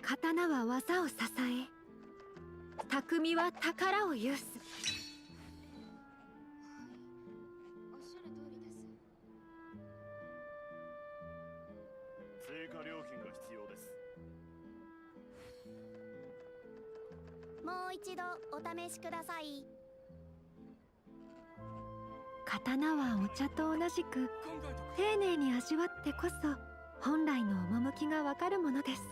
刀は技を支え、匠は宝を有す。おっしゃる通りです。追加料金が必要です。もう一度お試しください。刀はお茶と同じく丁寧に味わってこそ本来の趣がわかるものです。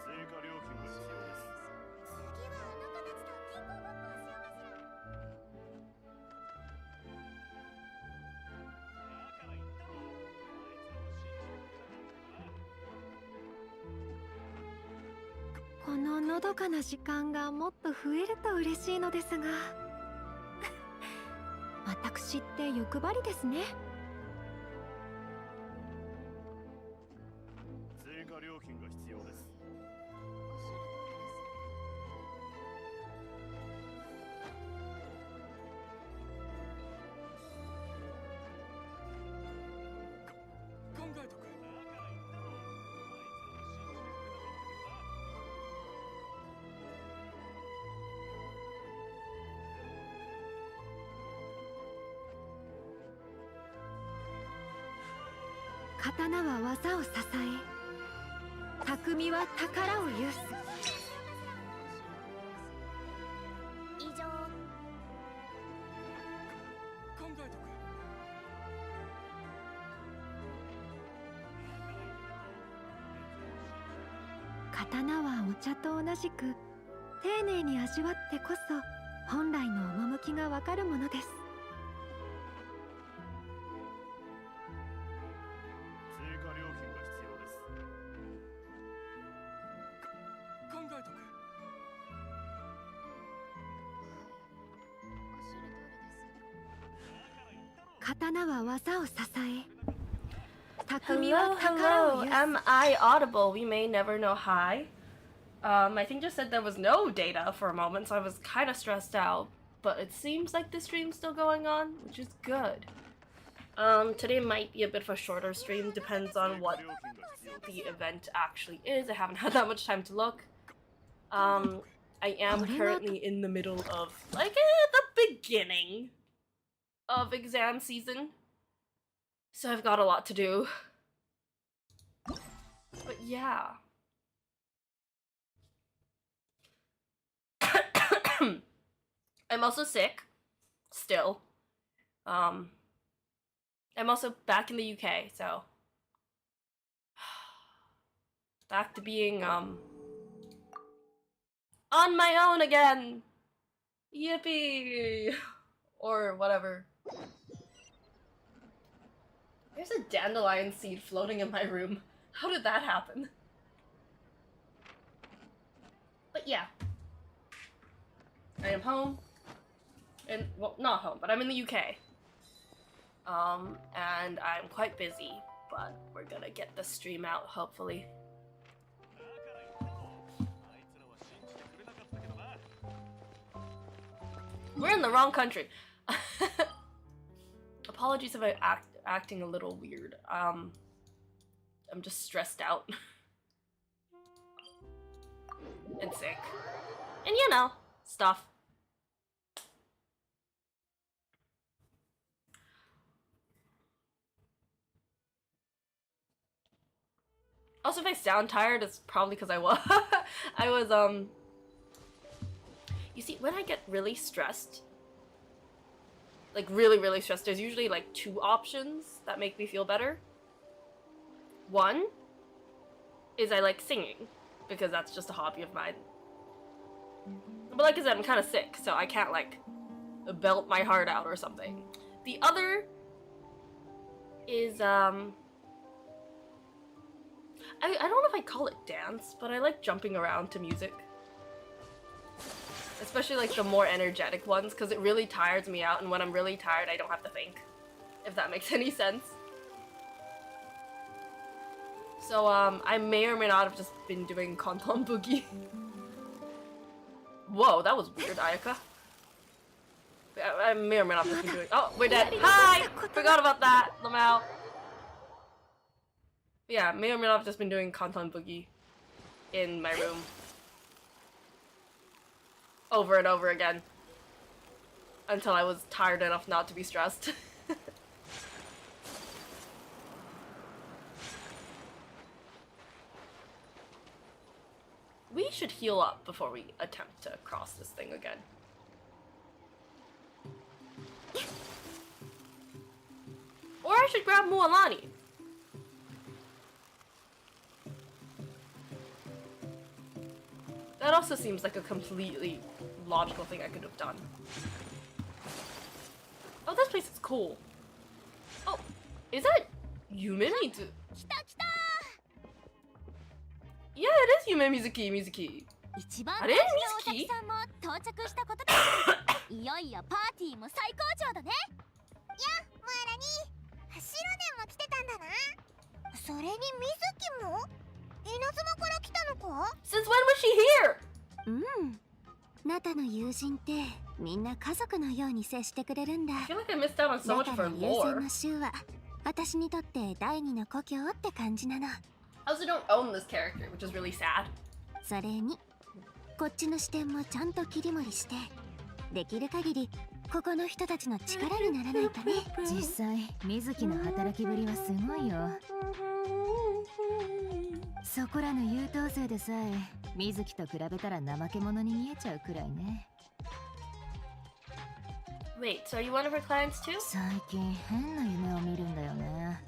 追加料金が必要です。次はあの子たちと銀行ごっこをしようかしら。こののどかな時間がもっと増えると嬉しいのですが私って欲張りですね。追加料金が必要です。おっしゃる通りです。考えとく。刀は技を支え、匠は宝を有す。以上。考えとく。刀はお茶と同じく丁寧に味わってこそ本来の趣がわかるものです。追加料金が必要です。考えとく。おっしゃる通りです。刀は技を支え、匠 Hello, は宝を hello. 有す。 Am I audible? We may never know. Hi. I think just said there was no data for a moment, so I was kind of stressed out. But it seems like the stream's still going on, which is good. Today might be a bit of a shorter stream, depends on what the event actually is. I haven't had that much time to look. I am currently in the middle of, like, the beginning of exam season. So I've got a lot to do. But yeah. I'm also sick. Still. I'm also back in the UK, so back to being on my own again. Yippee! Or whatever. There's a dandelion seed floating in my room. How did that happen? But yeah. I am home. And, well, not home, but I'm in the UK. And I'm quite busy, but we're gonna get the stream out, hopefully. We're in the wrong country. Apologies if I'm acting a little weird. I'm just stressed out. And sick. And you know, stuff. Also, if I sound tired, it's probably because I was. You see, when I get really stressed, like really stressed, there's usually like two options that make me feel better. One is I like singing, because that's just a hobby of mine. But like I said, I'm kind of sick, so I can't like belt my heart out or something. The other is I don't know if I call it dance, but I like jumping around to music. Especially like the more energetic ones, because it really tires me out, and when I'm really tired, I don't have to think. If that makes any sense. So, I may or may not have just been doing Konton Boogie. Whoa, that was weird, Ayaka. I may or may not have just been doing- Oh, we're dead! Hi! Forgot about that, Lamau. Yeah, may or may not have just been doing Konton Boogie in my room. Over and over again. Until I was tired enough not to be stressed. We should heal up before we attempt to cross this thing again. Or I should grab Mualani. That also seems like a completely logical thing I could have done. Oh, this place is cool. Oh, is that Yumemizu? Yeah, it is Yume Mizuki. 一番あれ大事なお客ミズキさんも到着したことでいよいよパーティーも最高潮だね。やムアラにシロネンも来てたんだな。それにミズキも稲妻から来たのか。 Since when was she here? ナタの友人ってみんな家族のように接してくれるんだ。 I feel like I missed out on so ナ much タ of her の優先 lore. の州は私にとって第二の故郷って感じなの。 I also don't own this character, which is really sad. それにこっちの視点もちゃんと切り盛りしてできる限りここの人たちの力にならないとね。実際水木の働きぶりはすごいよ。そこらの優等生でさえ水木と比べたら怠け者に見えちゃうくらいね。 Wait, so are you one of her clients too? 最近変な夢を見るんだよね。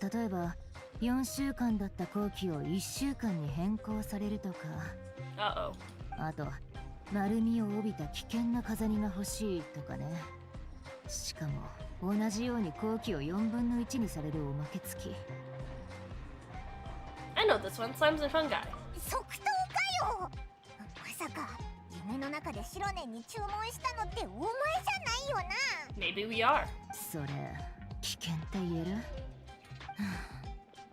例えば4週間だった工期を1週間に変更されるとか。 Uh-oh. あと丸みを帯びた危険な風にが欲しいとかね。しかも同じように工期を4分の1にされるおまけ付き。 I know this one, Slimes and Fungi. 即答かよ。まさか夢の中でシロネンに注文したのってお前じゃないよな。 Maybe we are. それ危険って言える？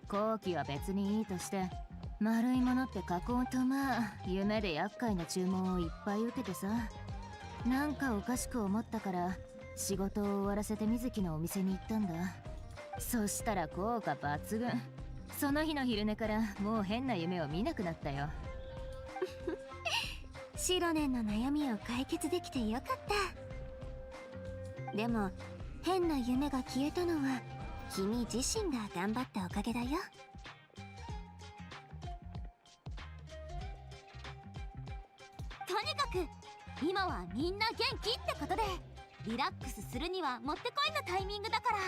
工期は別にいいとして丸いものって加工とまあ夢で厄介な注文をいっぱい受けてさ、なんかおかしく思ったから仕事を終わらせて水木のお店に行ったんだ。そしたら効果抜群。その日の昼寝からもう変な夢を見なくなったよ。シロネンの悩みを解決できてよかった。でも変な夢が消えたのは君自身が頑張ったおかげだよ。とにかく今はみんな元気ってことでリラックスするにはもってこいのタイミングだから。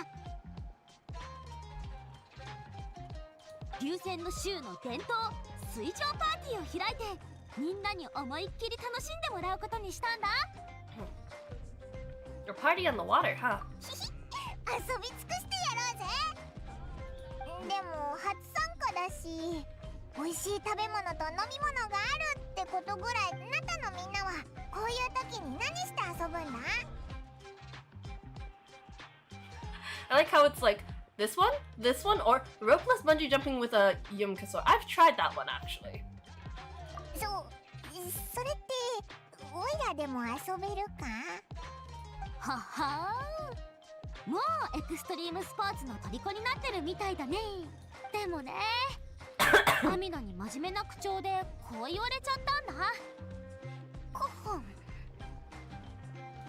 流線の週の伝統水上パーティーを開いてみんなに思いっきり楽しんでもらうことにしたんだ。 Your party on the water, huh? 遊び尽くしてやろうぜ。でも初参加だし美味しい食べ物と飲み物があるってことぐらいナタのみんなはこういう時に何して遊ぶんだ？ I like how it's like this one, or ropeless bungee jumping with a yumkaso. I've tried that one actually. それってオイラでも遊べるか？ははー、もうエクストリームスポーツの虜になってるみたいだね。でもね神野に真面目な口調でこう言われちゃったんだ。コホン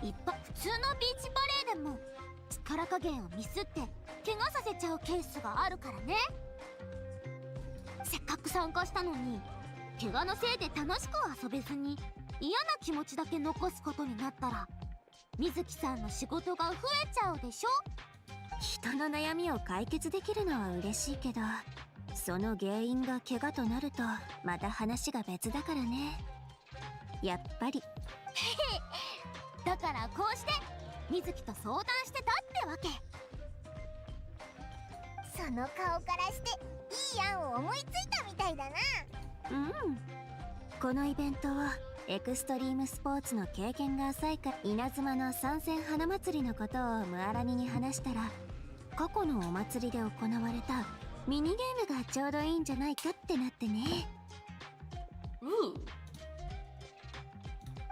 普通のビーチバレーでも力加減をミスって怪我させちゃうケースがあるからね。せっかく参加したのに怪我のせいで楽しく遊べずに嫌な気持ちだけ残すことになったら水木さんの仕事が増えちゃうでしょ。人の悩みを解決できるのは嬉しいけどその原因が怪我となるとまた話が別だからね。やっぱりだからこうして水木と相談してたってわけ。その顔からしていい案を思いついたみたいだな。このイベントはエクストリームスポーツの経験が浅いか稲妻の参戦花祭りのことをムアラニに話したら、過去のお祭りで行われたミニゲームがちょうどいいんじゃないかってなってね。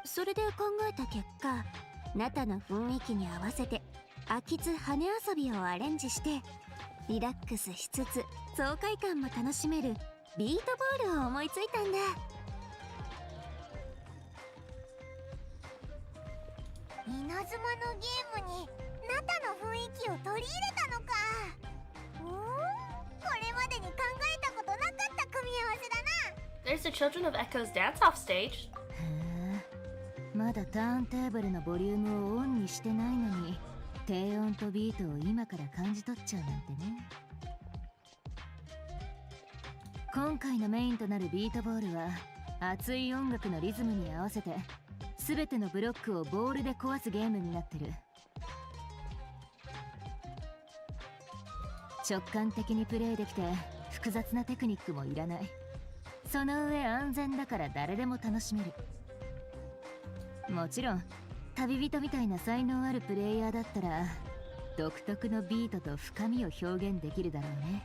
それで考えた結果、ナタの雰囲気に合わせて秋津羽遊びをアレンジして、リラックスしつつ爽快感も楽しめるビートボールを思いついたんだ。稲妻のゲームにナタの雰囲気を取り入れたのか。これまでに考えたことなかった組み合わせだな。 There's the Children of Echo's dance-off stage. へえ、まだターンテーブルのボリュームをオンにしてないのに低音とビートを今から感じ取っちゃうなんてね。今回のメインとなるビートボールは熱い音楽のリズムに合わせて全てのブロックをボールで壊すゲームになってる。直感的にプレイできて複雑なテクニックもいらない。その上安全だから誰でも楽しめる。もちろん旅人みたいな才能あるプレイヤーだったら独特のビートと深みを表現できるだろうね。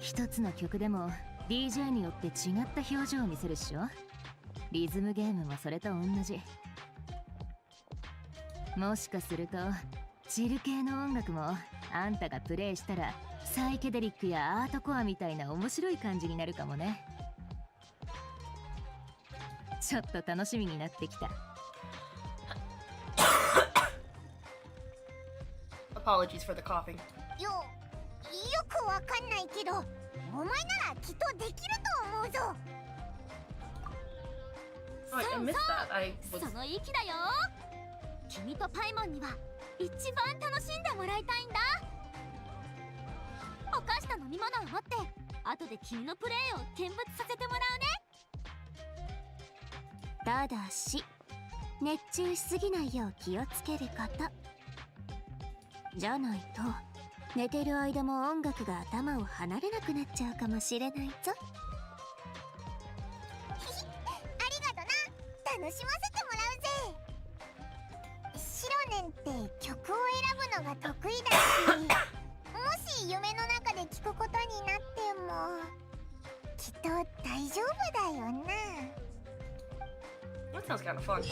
一つの曲でも DJ によって違った表情を見せるっしょ。リズムゲームもそれと同じ。もしかするとチル系の音楽もあんたがプレイしたらサイケデリックやアートコアみたいな面白い感じになるかもね。ちょっと楽しみになってきた。Apologies for the coughing. よくわかんないけど、お前ならきっとできると思うぞ。Oh, I missed that. I そ was. の息だよ。君とパイモンには一番楽しんでもらいたいんだ。お菓子と飲み物を持って後で君のプレイを見物させてもらうね。ただし熱中しすぎないよう気をつけること。じゃないと寝てる間も音楽が頭を離れなくなっちゃうかもしれないぞ。ありがとな。楽しませてもらうぜ。シロネンって曲を選ぶのが得意だし、もし夢の中で聴くことになってもきっと大丈夫だよな。That sounds kind of fun.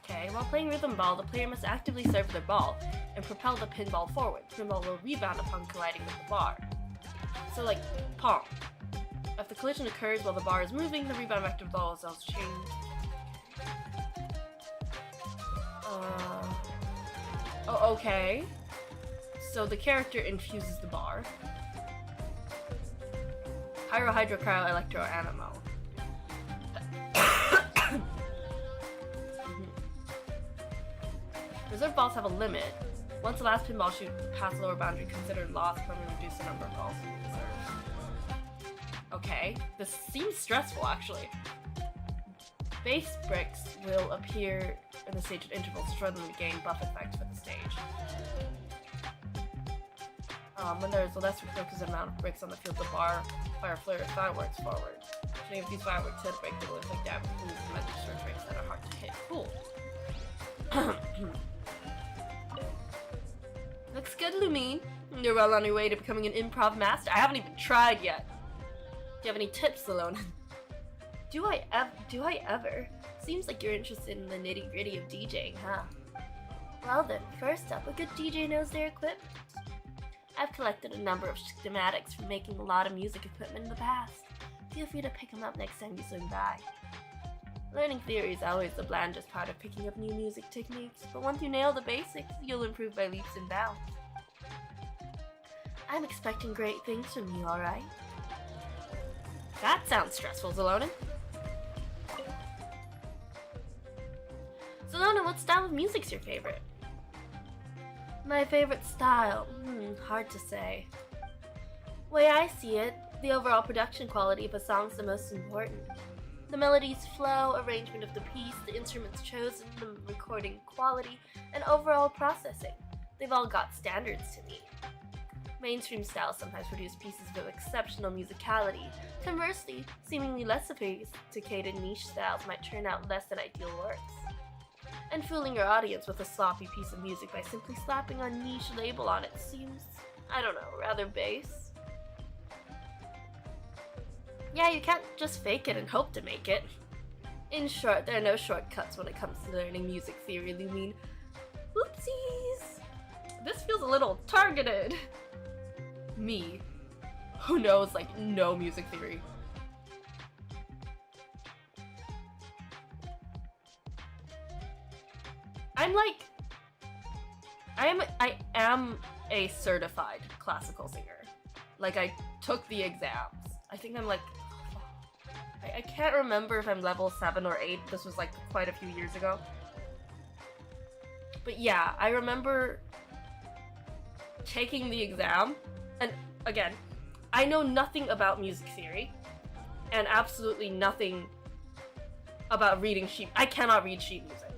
Okay, while playing Rhythm Ball, the player must actively serve their ball and propel the pinball forward. Pinball will rebound upon colliding with the bar. So, like Pong. If the collision occurs while the bar is moving, the rebound vector of the ball is also changed. Oh, okay. So the character infuses the bar. Pyro, Hydro, Cryo, Electro, Animo. Reserve balls have a limit. Once the last pinball shoot past the lower boundary, considered lost when we reduce the number of balls in reserve. Okay, this seems stressful actually. Base bricks will appear in the stage at intervals to show them to gain buff effect for the stage. When there is a less requisite amount of bricks on the field, the bar fire flare fireworks forward. Shooting of these fireworks hit a break, they will inflict damage and use the magic search rates that are hard to hit. Cool. Looks good, Lumine. You're well on your way to becoming an improv master. I haven't even tried yet. Do you have any tips, Alone? Do I ever? Seems like you're interested in the nitty-gritty of DJing, huh? Well then, first up, a good DJ knows their equipment. I've collected a number of schematics from making a lot of music equipment in the past. Feel free to pick them up next time you swing by. Learning theory is always the blandest part of picking up new music techniques, but once you nail the basics, you'll improve by leaps and bounds. I'm expecting great things from you, alright? That sounds stressful, Zelona. Zelona, what style of music's your favorite? My favorite style? Hard to say. Way I see it, the overall production quality of a song's the most important. The melody's flow, arrangement of the piece, the instruments chosen, the recording quality, and overall processing. They've all got standards to meet. Mainstream styles sometimes produce pieces with exceptional musicality. Conversely, seemingly less sophisticated niche styles might turn out less than ideal works. And fooling your audience with a sloppy piece of music by simply slapping a niche label on it seems, I don't know, rather base. Yeah, you can't just fake it and hope to make it. In short, there are no shortcuts when it comes to learning music theory, Lumine. Oopsies! This feels a little targeted. Me, who knows like no music theory. I am a certified classical singer. Like, I took the exams. I think I'm like, I can't remember if I'm level 7 or 8. This was like quite a few years ago. But yeah, I remember taking the exam, and again, I know nothing about music theory, and absolutely nothing about reading sheet. I cannot read sheet music.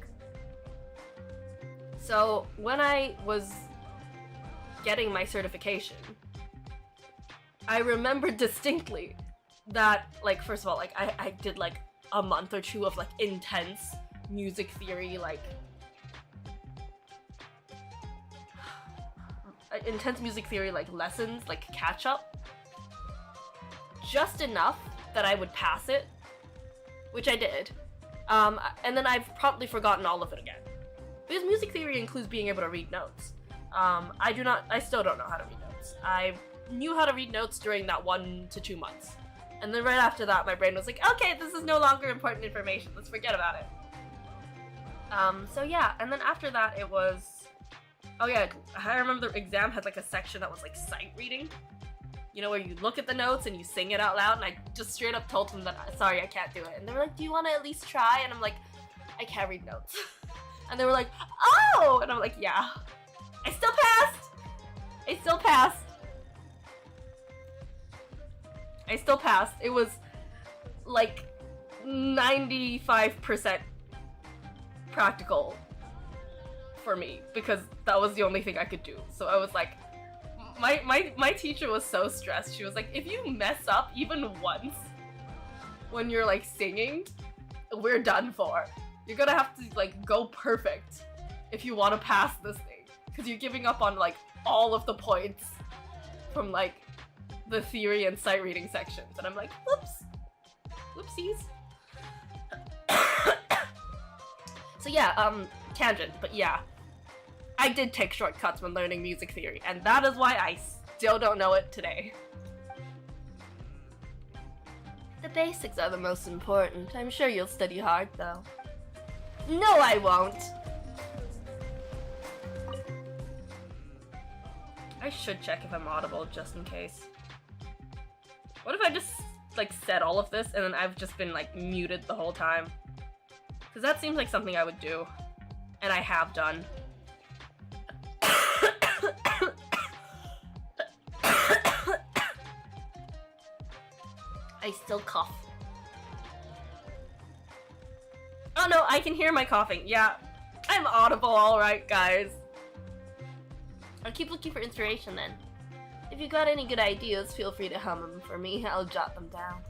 So when I was getting my certification, I remember distinctly that, like, first of all, like, I did like a month or two of like intense music theory, like lessons, like catch up. Just enough that I would pass it, which I did. And then I've promptly forgotten all of it again. Because music theory includes being able to read notes. I still don't know how to read notes. I knew how to read notes during that 1 to 2 months. And then right after that, my brain was like, okay, this is no longer important information. Let's forget about it. So yeah, and then after that it was... Oh yeah, I remember the exam had like a section that was like sight reading. You know, where you look at the notes and you sing it out loud, and I just straight up told them that, sorry, I can't do it. And they were like, do you want to at least try? And I'm like, I can't read notes. And they were like, oh! And I'm like, yeah. I still passed! It was like 95% practical for me, because that was the only thing I could do. So I was like, my teacher was so stressed. She was like, if you mess up even once when you're like singing, we're done for. You're gonna have to like go perfect if you want to pass this thing, because you're giving up on like all of the points from like the theory and sight reading sections. And I'm like, whoops, whoopsies. So yeah, tangent, but yeah, I did take shortcuts when learning music theory, and that is why I still don't know it today. The basics are the most important. I'm sure you'll study hard, though. No, I won't! I should check if I'm audible, just in case. What if I just, like, said all of this, and then I've just been, like, muted the whole time? Because that seems like something I would do. And I have done. I still cough. Oh no, I can hear my coughing. Yeah, I'm audible, alright, guys. I'll keep looking for inspiration then. If you got any good ideas, feel free to hum them for me. I'll jot them down.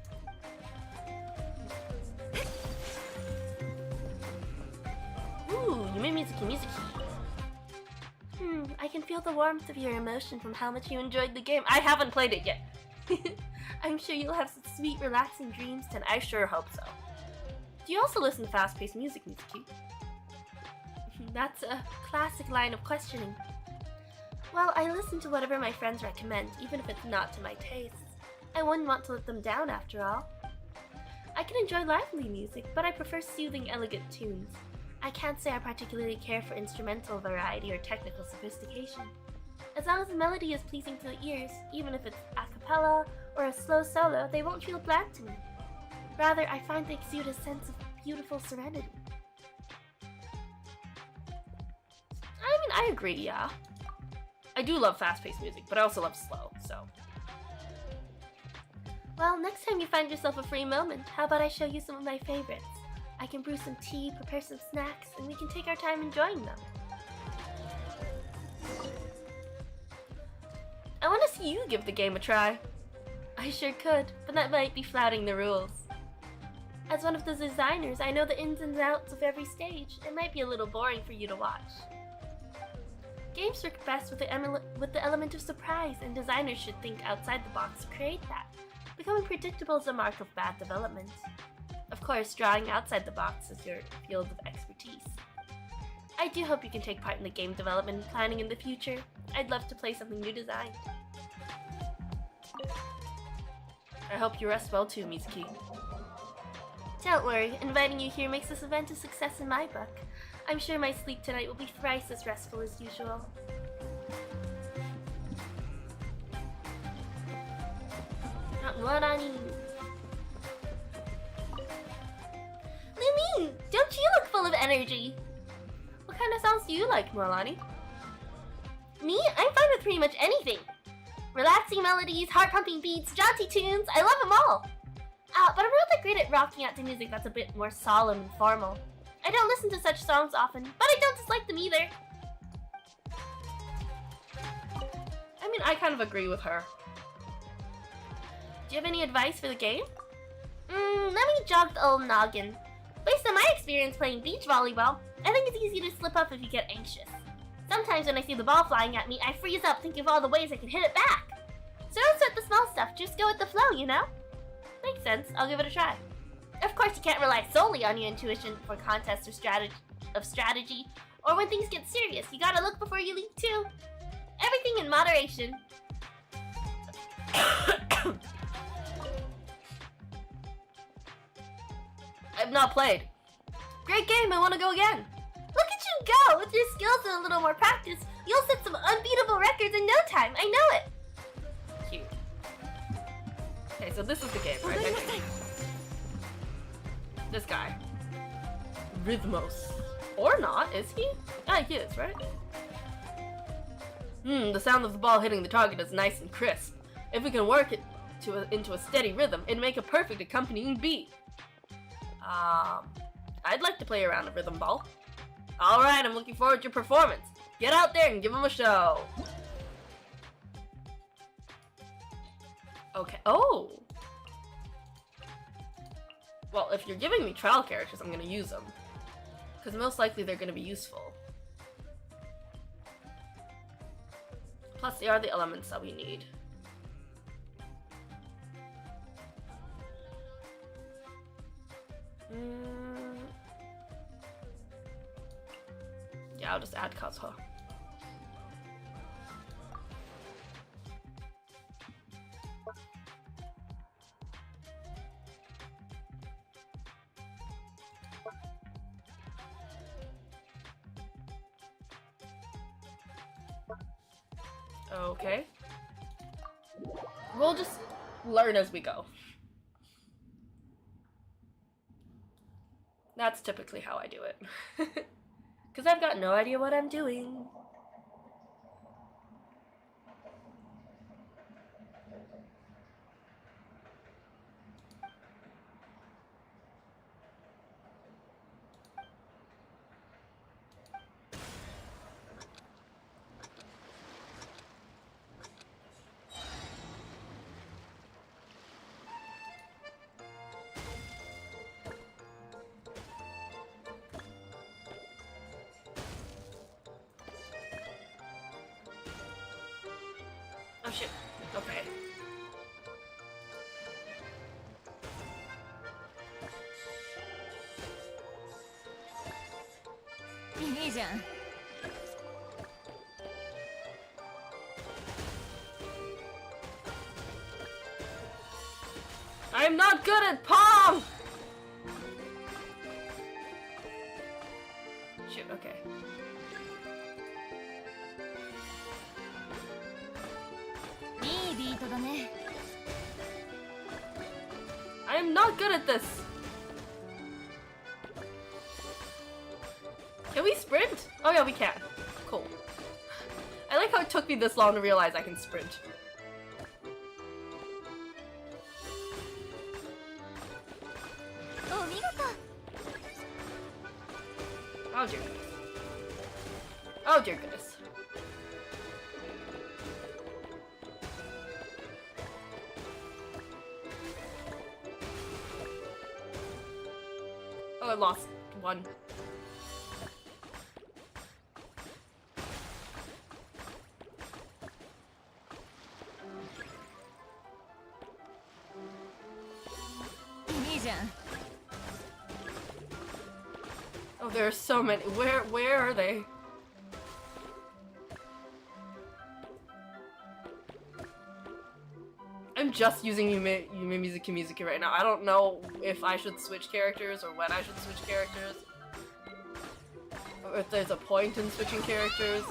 Ooh, you made music. I can feel the warmth of your emotion from how much you enjoyed the game. I haven't played it yet. I'm sure you'll have some sweet, relaxing dreams tonight. I sure hope so. Do you also listen to fast-paced music, Mitsuki? That's a classic line of questioning. Well, I listen to whatever my friends recommend, even if it's not to my tastes. I wouldn't want to let them down, after all. I can enjoy lively music, but I prefer soothing, elegant tunes. I can't say I particularly care for instrumental variety or technical sophistication. As long as the melody is pleasing to the ears, even if it's a cappella or a slow solo, they won't feel bland to me. Rather, I find they exude a sense of beautiful serenity. I mean, I agree, yeah. I do love fast-paced music, but I also love slow, so. Well, next time you find yourself a free moment, how about I show you some of my favorites? I can brew some tea, prepare some snacks, and we can take our time enjoying them. I want to see you give the game a try. I sure could, but that might be flouting the rules. As one of the designers, I know the ins and outs of every stage. It might be a little boring for you to watch. Games work best with the element of surprise, and designers should think outside the box to create that. Becoming predictable is a mark of bad development. Of course, drawing outside the box is your field of expertise. I do hope you can take part in the game development and planning in the future. I'd love to play something you designed. I hope you rest well too, Mizuki. Don't worry, inviting you here makes this event a success in my book. I'm sure my sleep tonight will be thrice as restful as usual. Morani. Lumin, don't you look full of energy? What kind of songs do you like, Morlani? Me? I'm fine with pretty much anything. Relaxing melodies, heart-pumping beats, jaunty tunes, I love them all. But I'm really great at rocking out to music that's a bit more solemn and formal. I don't listen to such songs often, but I don't dislike them either. I mean, I kind of agree with her. Do you have any advice for the game? Let me jog the old noggin. Based on my experience playing beach volleyball, I think it's easy to slip up if you get anxious. Sometimes when I see the ball flying at me, I freeze up thinking of all the ways I can hit it back. So don't sweat the small stuff, just go with the flow, you know? Makes sense, I'll give it a try. Of course, you can't rely solely on your intuition for contests or strategy, or when things get serious, you gotta look before you leap too. Everything in moderation. I've not played. Great game, I want to go again. Look at you go! With your skills and a little more practice, you'll set some unbeatable records in no time, I know it! Cute. Okay, so this is the game, right? I think. This guy. Rythmos. Or not, is he? Ah, he is, right? The sound of the ball hitting the target is nice and crisp. If we can work it into a steady rhythm, it'd make a perfect accompanying beat. I'd like to play around a rhythm ball. Alright, I'm looking forward to your performance. Get out there and give them a show. Okay, oh! Well, if you're giving me trial characters, I'm gonna use them. Because most likely they're gonna be useful. Plus, they are the elements that we need. Yeah, I'll just add Kazuha. Okay. We'll just learn as we go. That's typically how I do it. Because I've got no idea what I'm doing. Oh shit. Okay. I'm not good at Pong! Shit, okay. I'm not good at this! Can we sprint? Oh yeah, we can. Cool. I like how it took me this long to realize I can sprint. Oh dear goodness. Oh dear goodness. Oh, I lost one. Oh, there are so many. Where are they? I'm just using Yume Mizuki right now. I don't know if I should switch characters or when I should switch characters. Or if there's a point in switching characters.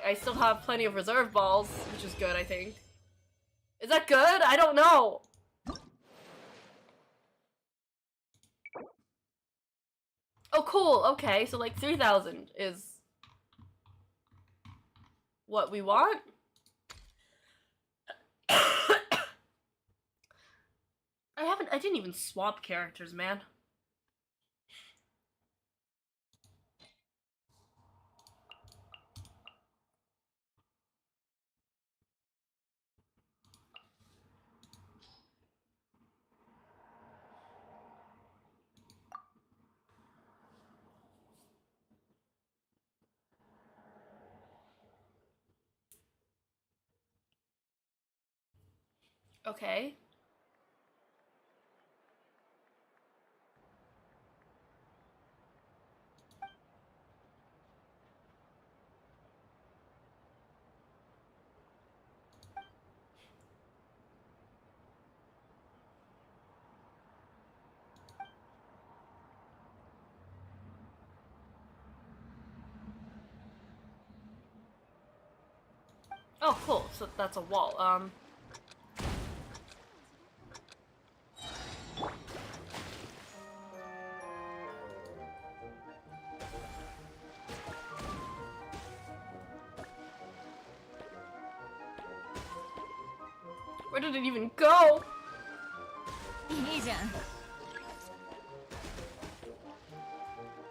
I still have plenty of reserve balls, which is good, I think. Is that good? I don't know! Oh, cool. Okay, so like 3,000 is what we want? I didn't even swap characters, man. Okay. Oh, cool. So that's a wall. Where did it even go?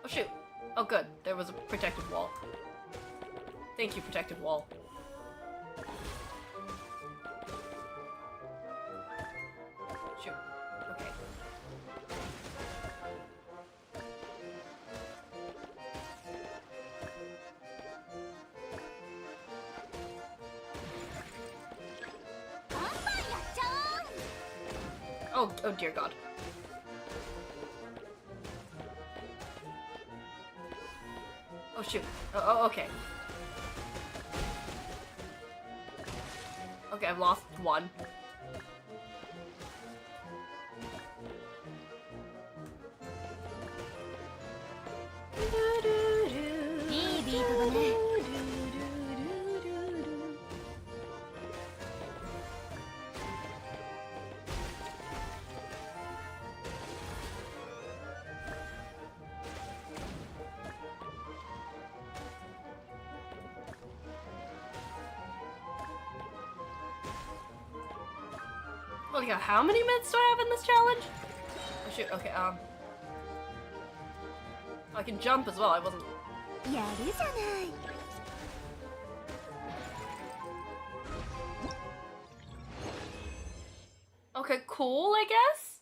Oh shoot. Oh good. There was a protective wall. Thank you, protective wall. Shoot. Okay. Oh dear God. Oh shoot. Oh, okay. Okay, I've lost one. Well, yeah, how many minutes do I have in this challenge? Oh shoot, okay, I can jump as well, I wasn't... Okay, cool, I guess?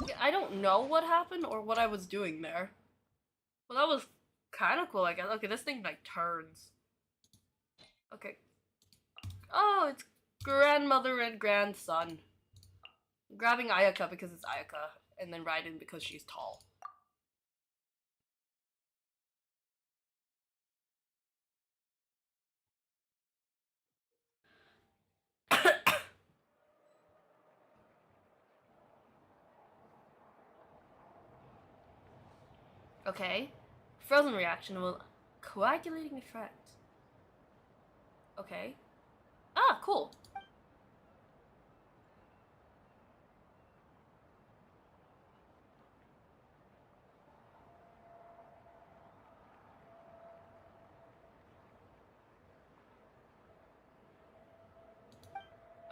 Yeah, I don't know what happened or what I was doing there. Well, that was kind of cool, I guess. Okay, this thing, like, turns. Okay. Oh, it's grandmother and grandson. I'm grabbing Ayaka because it's Ayaka, and then Rythm because she's tall. Okay. Frozen reaction will coagulating effect. Okay. Ah, cool.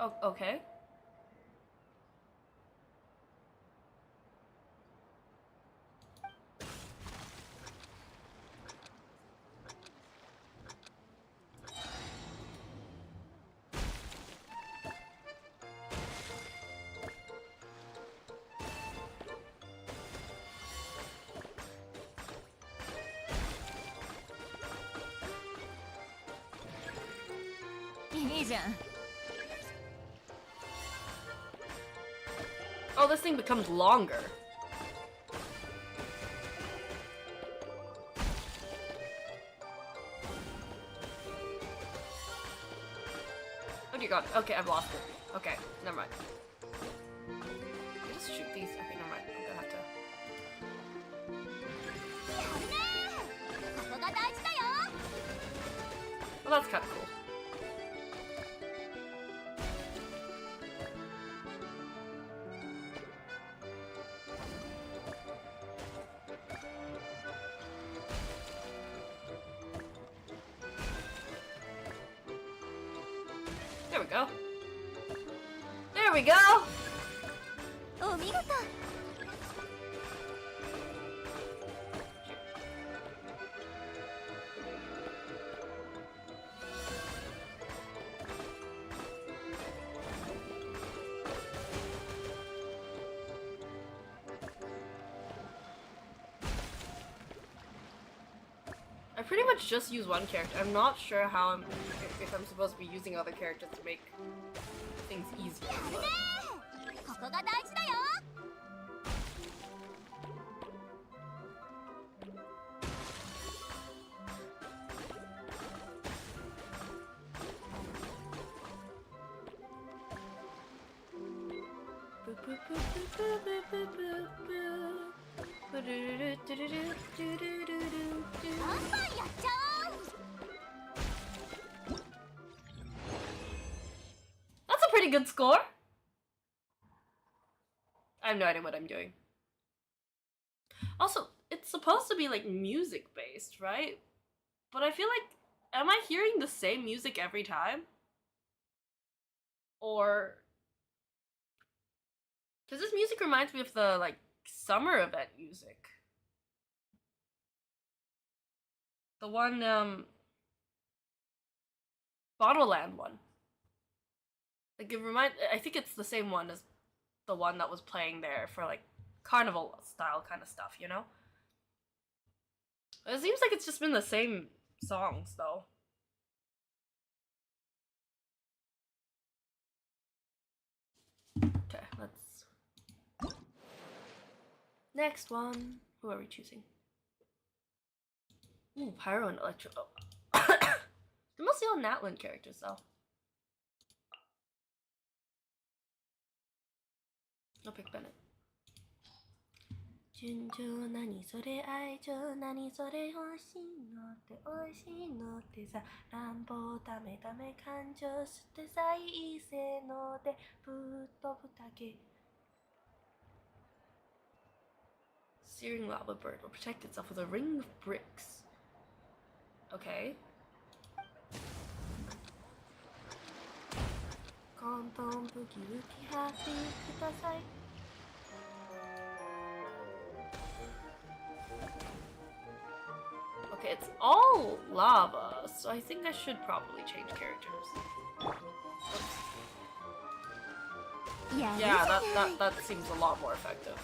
Oh, okay. いいじゃん。 Oh, this thing becomes longer. Oh dear god. Okay, I've lost it. Okay, never mind. Just shoot these. Okay, never mind. I'm gonna have to. やるねー。ここが大事だよ。 Well, that's kind of cool. There we go. There we go! お見事。 I pretty much just use one character. I'm not sure how if I'm supposed to be using other characters to make things easier. やるね But ー。ここが大事だよ。 バンバンやっちゃおう。 That's a pretty good score. I have no idea what I'm doing. Also, it's supposed to be like music based, right? But I feel like, am I hearing the same music every time? Or, because this music reminds me of the like summer event music. The one, Bottleland one. Like I think it's the same one as the one that was playing there for like carnival style kind of stuff, you know? It seems like it's just been the same songs though. Okay, let's... Next one. Who are we choosing? Ooh, Pyro and Electro. Oh. They're mostly all Natland characters though. I'll pick Bennett. 純情何それ愛情何それ欲しいのって美味しいのってさ乱暴ダメダメ感情してさいい性能でぶっ飛ぶだけ Searing lava bird will protect itself with a ring of bricks. Okay. コントンブキウキハッピーください Okay, it's all lava, so I think I should probably change characters. Oops. やるじ Yeah, ゃない。 that seems a lot more effective.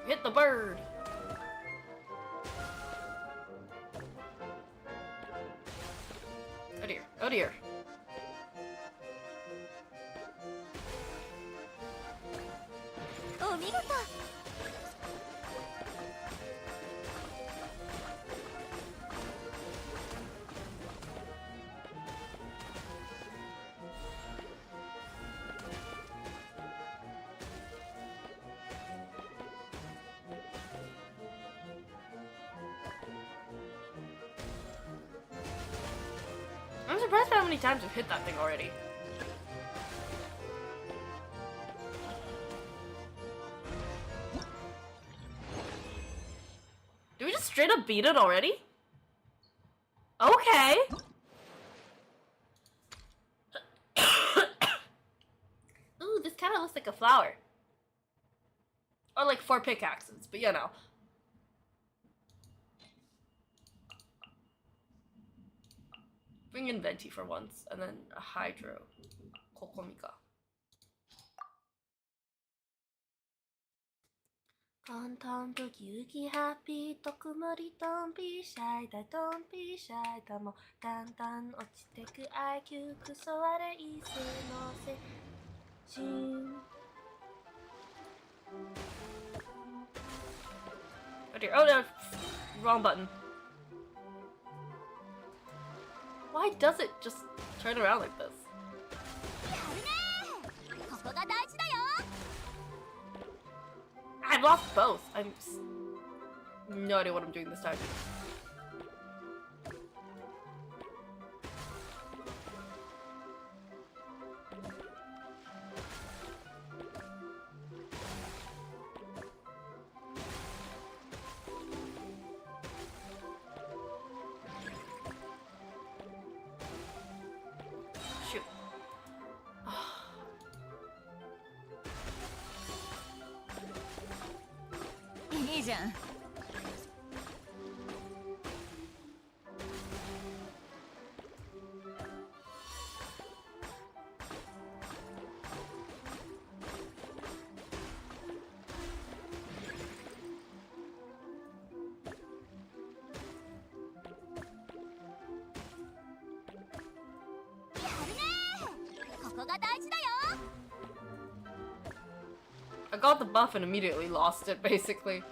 Hit the bird! Oh dear, oh dear. Oh, お見事。 I'm surprised by how many times we've hit that thing already. Do we just straight up beat it already? Okay. Ooh, this kind of looks like a flower. Or like 4 pickaxes, but you know. Bring in Venti for once, and then a Hydro. Kokomika. On tom to yuki happy, tokumori don't be shy, da don't be shy, da mo dan dan ochiteku IQ kusoware ise no se shin. Oh dear, oh no, wrong button. Why does it just turn around like this? ここが大事だよ。 I lost both. No idea what I'm doing this time. Shoot. いいじゃん。ここが大事だよ。 I got the buff and immediately lost it, basically.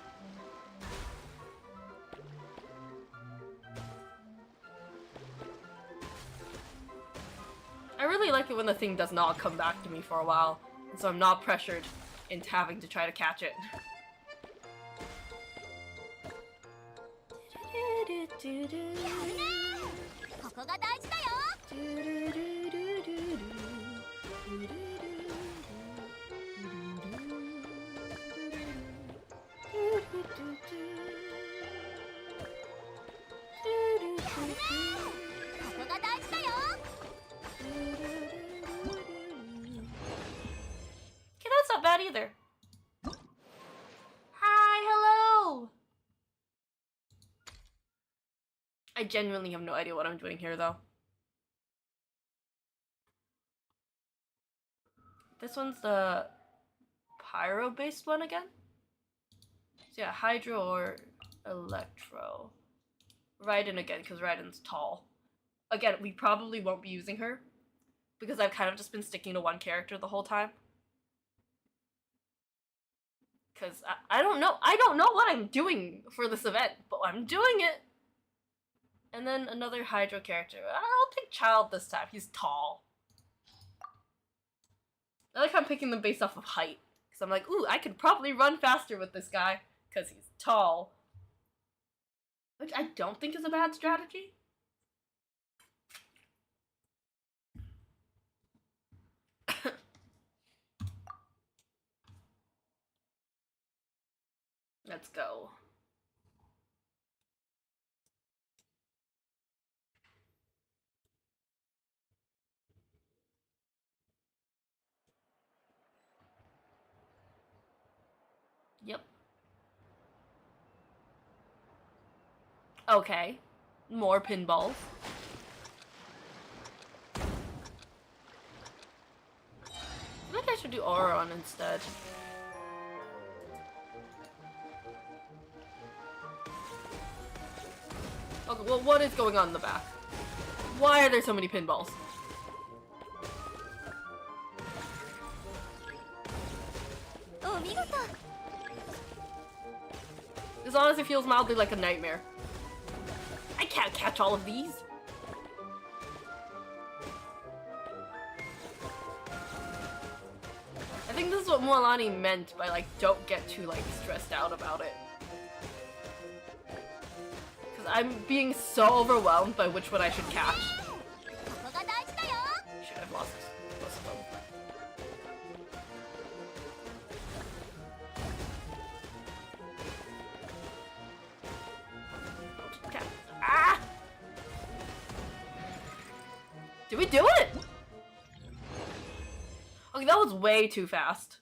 I really like it when the thing does not come back to me for a while, and so I'm not pressured into having to try to catch it. ここが大事だよ。 ここが大事だよ。 Okay, that's not bad either. Hi, hello! I genuinely have no idea what I'm doing here, though. This one's the pyro-based one again? So yeah, Hydro or Electro. Rythm again, because Rytham's tall. Again, we probably won't be using her, because I've kind of just been sticking to one character the whole time. Because I don't know what I'm doing for this event, but I'm doing it! And then another Hydro character. I'll pick Child this time, he's tall. I like how I'm picking them based off of height. Because I'm like, ooh, I could probably run faster with this guy, because he's tall. Which I don't think is a bad strategy. Let's go. Yep. Okay. More pinballs. I think I should do Auron instead. Okay, well, what is going on in the back? Why are there so many pinballs? Oh, 見事。 This honestly feels mildly like a nightmare. I can't catch all of these. I think this is what Mualani meant by like, don't get too like stressed out about it. Because I'm being so overwhelmed by which one I should catch. ここが大事だよ。 Shit, I've lost most of them. Okay. Ah! Did we do it? Okay, that was way too fast.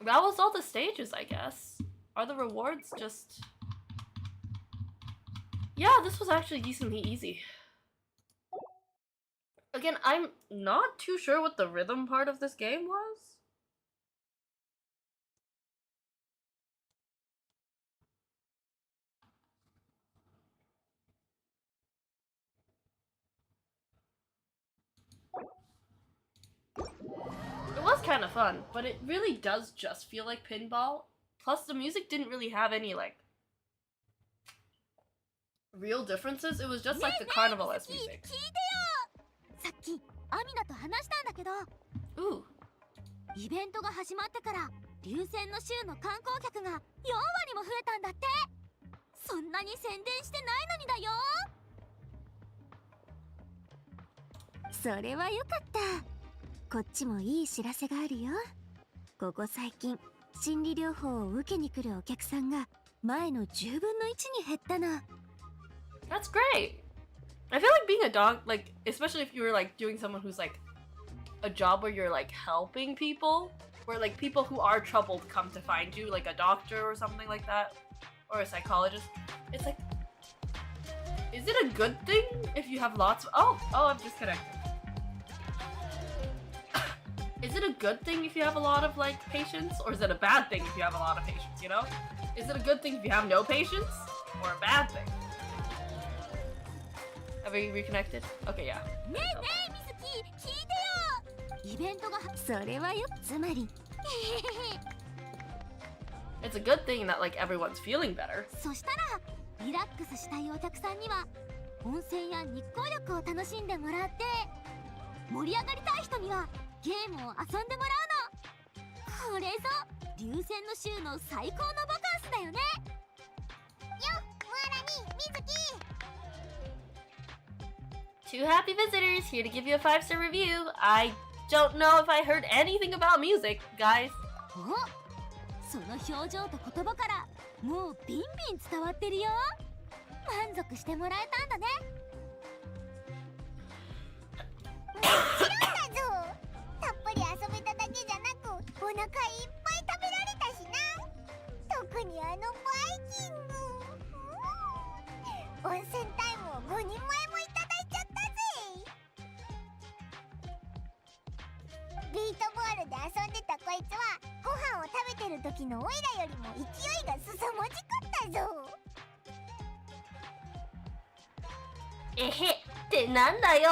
That was all the stages, I guess. Are the rewards just... Yeah, this was actually decently easy. Again, I'm not too sure what the rhythm part of this game was. It was kind of fun, but it really does just feel like pinball. Plus, the music didn't really have any, like, real differences. It was just like the carnival-esque music. さっきアミナと話したんだけど、 Ooh. イベントが始まってから流線の州の観光客が4割も増えたんだって。そんなに宣伝してないのにだよ。それはよかった。こっちもいい知らせがあるよ。ここ最近心理療法を受けに来るお客さんが前の10分の1に減ったの。 That's great. I feel like being a dog, like, especially if you're like doing someone who's like a job where you're like helping people, where like people who are troubled come to find you, like a doctor or something like that, or a psychologist. It's like, is it a good thing if you have lots of... Oh, I'm disconnected. Is it a good thing if you have a lot of like patients, or is it a bad thing if you have a lot of patients, you know? Is it a good thing if you have no patients, or a bad thing? Have we reconnected? Okay, yeah. ねえねえミズキ、聞いてよ。イベントがそれはよ、つまり It's a good thing that like everyone's feeling better. そしたらリラックスしたいお客さんには温泉や日光浴を楽しんでもらって、盛り上がりたい人にはゲームを遊んでもらうの。これぞ流線の州の最高のバカンスだよね。よ、ムアラにミズキ。 Two happy visitors here to give you a 5-star review. I don't know if I heard anything about music, guys. お、その表情と言葉からもうビンビン伝わってるよ。満足してもらえたんだね。もちろんだぞ。たっぷり遊べただけじゃなくお腹いっぱい食べられたしな。特にあのバイキング、温泉タイムを5人前もいただいちゃったぜ。ビートボールで遊んでたこいつはご飯を食べてる時のオイラよりも勢いがすさまじかったぞ。えへってなんだよ。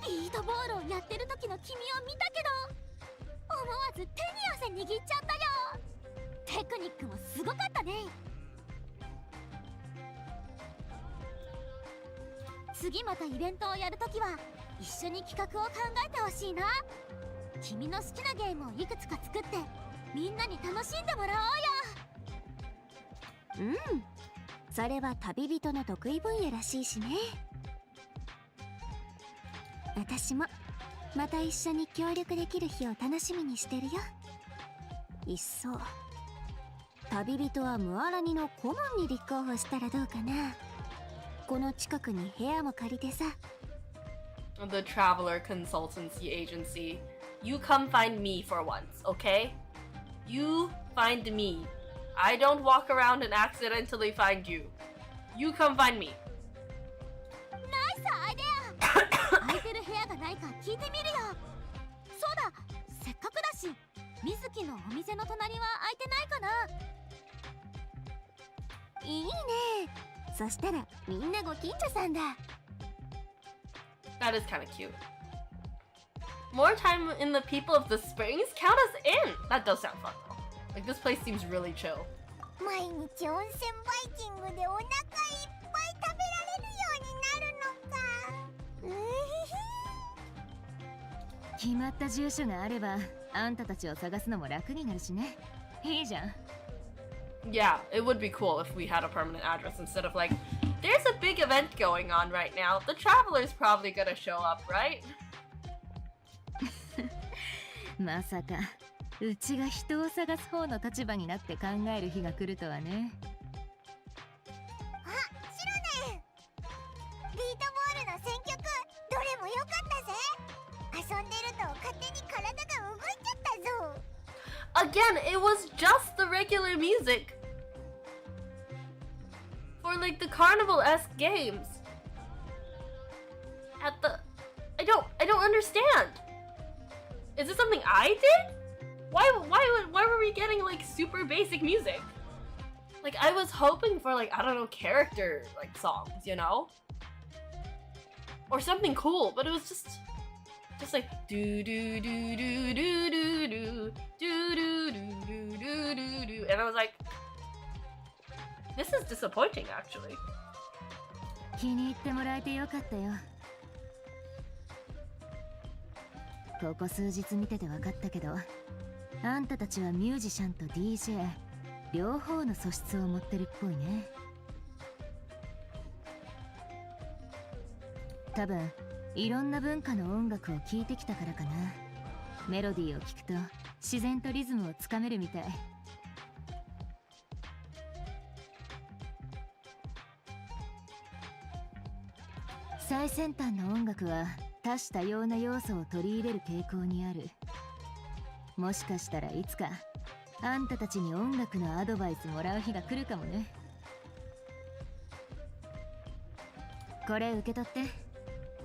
ビートボールをやってる時の君を見たけど、思わず手に汗握っちゃったよ。テクニックもすごかったね。次またイベントをやるときは一緒に企画を考えてほしいな。君の好きなゲームをいくつか作ってみんなに楽しんでもらおうよ。うん、それは旅人の得意分野らしいしね。私もまた一緒に協力できる日を楽しみにしてるよ。いっそ旅人はムアラニの顧問に立候補したらどうかな。この近くに部屋も借りてさ。 The Traveler Consultancy Agency. You come find me for once, okay? You find me. I don't walk around and accidentally find you. You come find me. ナイスアイデア。空いてる部屋がないか聞いてみるよ。そうだ、せっかくだし水木のお店の隣は空いてないかな。いいね。そしたらみんなご近所さんだ。 That is kind of cute. More time in the people of the springs? Count us in! That does sound fun though. Like this place seems really chill. 毎日温泉バイキングでお腹いっぱい食べられるようになるのか。決まった住所があればあんたたちを探すのも楽になるしね。いいじゃん。 Yeah, it would be cool if we had a permanent address instead of like, there's a big event going on right now. The Traveler's probably gonna show up, right? まさかうちが人を探す方の立場になって考える日が来るとはね。あ、シロネン。ビートボールの選曲どれも良かったぜ。遊んでると勝手に体が動いちゃったぞ。again, it was just the regular music for like the carnival-esque games. I don't understand. Is this something I did? Why were we getting like super basic music? Like I was hoping for like, I don't know, character like songs, you know? Or something cool, but it was just like do do do do do do do do do do do do do, and I was like, this is disappointing actually. 気に入ってもらえてよかったよ。ここ数日見てて分かったけど、あんたたちはミュージシャンと DJ 両方の素質を持ってるっぽいね。多分いろんな文化の音楽を聴いてきたからかな。メロディーを聴くと自然とリズムをつかめるみたい。最先端の音楽は多種多様な要素を取り入れる傾向にある。もしかしたらいつかあんたたちに音楽のアドバイスもらう日が来るかもね。これ受け取って、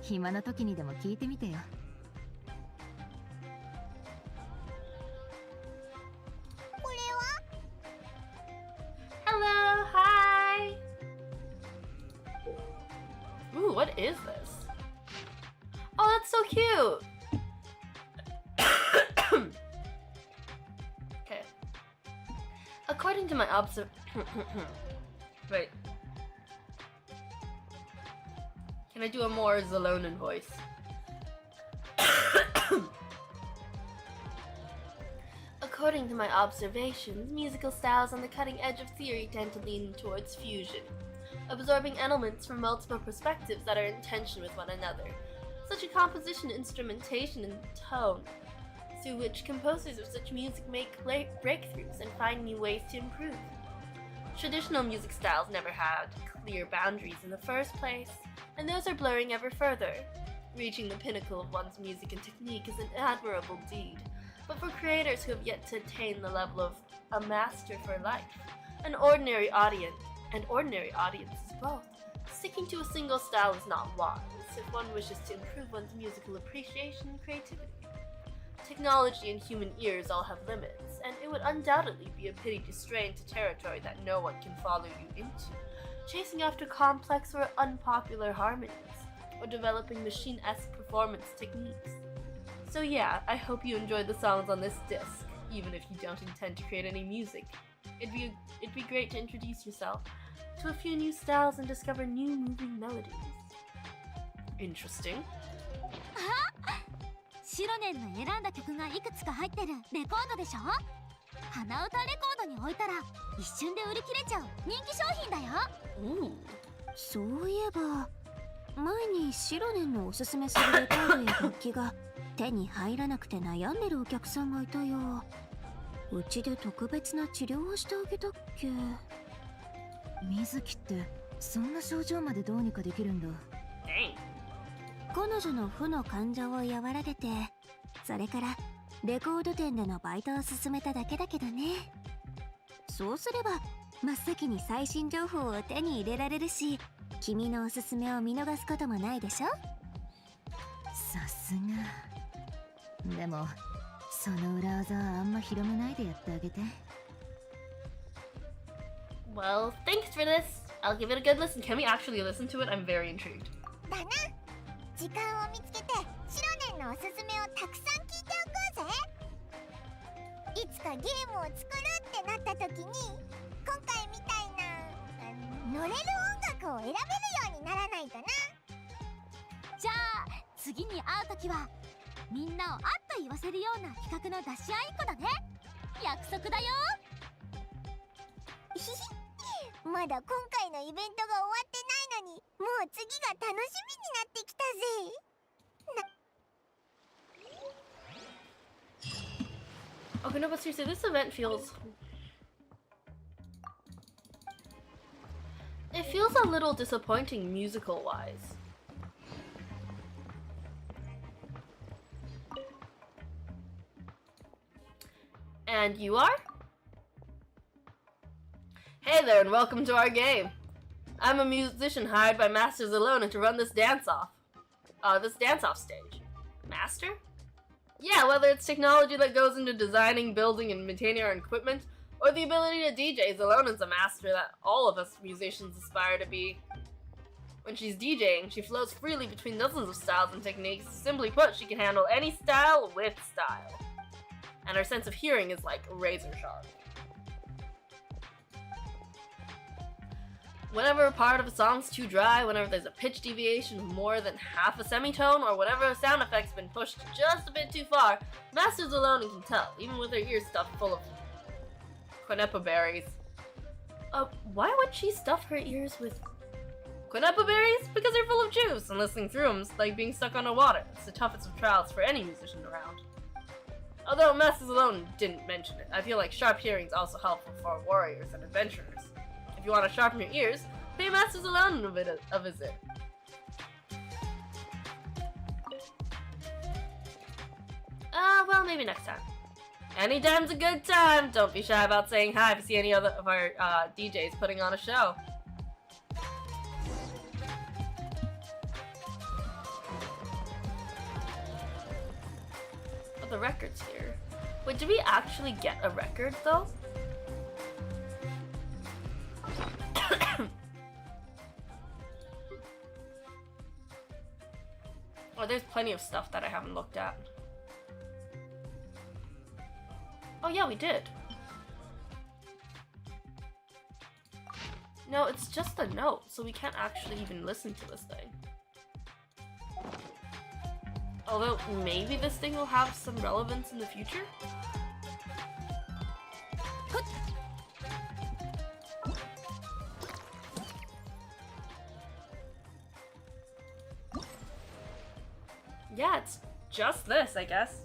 暇な時にでも聞いてみてよ。これは Hello, hi. Ooh, what is this? Oh, that's so cute. Okay. According to my wait. Can I do a more Zalonan voice? According to my observations, musical styles on the cutting edge of theory tend to lean towards fusion, absorbing elements from multiple perspectives that are in tension with one another, such as composition, instrumentation, and tone, through which composers of such music make breakthroughs and find new ways to improve. Traditional music styles never had clear boundaries in the first place, and those are blurring ever further. Reaching the pinnacle of one's music and technique is an admirable deed, but for creators who have yet to attain the level of a master for life, an ordinary audience is both, sticking to a single style is not wise if one wishes to improve one's musical appreciation and creativity. Technology and human ears all have limits, and it would undoubtedly be a pity to stray into territory that no one can follow you into, chasing after complex or unpopular harmonies, or developing machine-esque performance techniques. So yeah, I hope you enjoy the songs on this disc, even if you don't intend to create any music. It'd be great to introduce yourself to a few new styles and discover new moving melodies. Interesting. シロネンの選んだ曲がいくつか入ってるレコードでしょ。鼻歌レコードに置いたら一瞬で売り切れちゃう人気商品だよ。そういえば前にシロネンのおすすめするレコードや楽器が手に入らなくて悩んでるお客さんがいたよ。うちで特別な治療をしてあげたっけ。水木ってそんな症状までどうにかできるんだ。彼女の負の感情を和らげて、それからレコード店でのバイトを進めただけだけどね。そうすれば真っ先に最新情報を手に入れられるし、君のおすすめを見逃すこともないでしょ。さすが。でもその裏技はあんま広めないでやってあげて。Well, thanks for this. I'll give it a good listen. Can we actually listen to it? I'm very intrigued. だな。時間を見つけてシロネンのおすすめをたくさん聞いておこうぜ。いつかゲームを作るってなった時に今回みたいな乗れる音楽を選べるようにならないとな。じゃあ次に会う時はみんなをあっと言わせるような企画の出し合いっこだね。約束だよ。まだ今回のイベントが終わってないのにもう次が楽しみになってきたぜ。Okay, no, but seriously, this event feels... It feels a little disappointing musical-wise. And you are? Hey there, and welcome to our game. I'm a musician hired by Masters Alone to run this dance-off. Stage. Master? Yeah, whether it's technology that goes into designing, building, and maintaining our equipment, or the ability to DJ, Zalone is a master that all of us musicians aspire to be. When she's DJing, she flows freely between dozens of styles and techniques. Simply put, she can handle any style with style. And her sense of hearing is like razor sharp. Whenever a part of a song's too dry, whenever there's a pitch deviation of more than half a semitone, or whenever a sound effect's been pushed just a bit too far, Masters alone can tell, even with her ears stuffed full of quineppa berries. Why would she stuff her ears with quineppa berries? Because they're full of juice, and listening through them's like being stuck underwater. It's the toughest of trials for any musician around. Although Masters alone didn't mention it, I feel like sharp hearing's also helpful for warriors and adventurers. If you want to sharpen your ears, pay Masters alone a visit. Well, maybe next time. Anytime's a good time. Don't be shy about saying hi if you see any other of our DJs putting on a show. Oh, the record's here. Wait, did we actually get a record though? Oh, there's plenty of stuff that I haven't looked at. Oh yeah, we did. No, it's just a note, so we can't actually even listen to this thing. Although, maybe this thing will have some relevance in the future? Yeah, it's just this, I guess.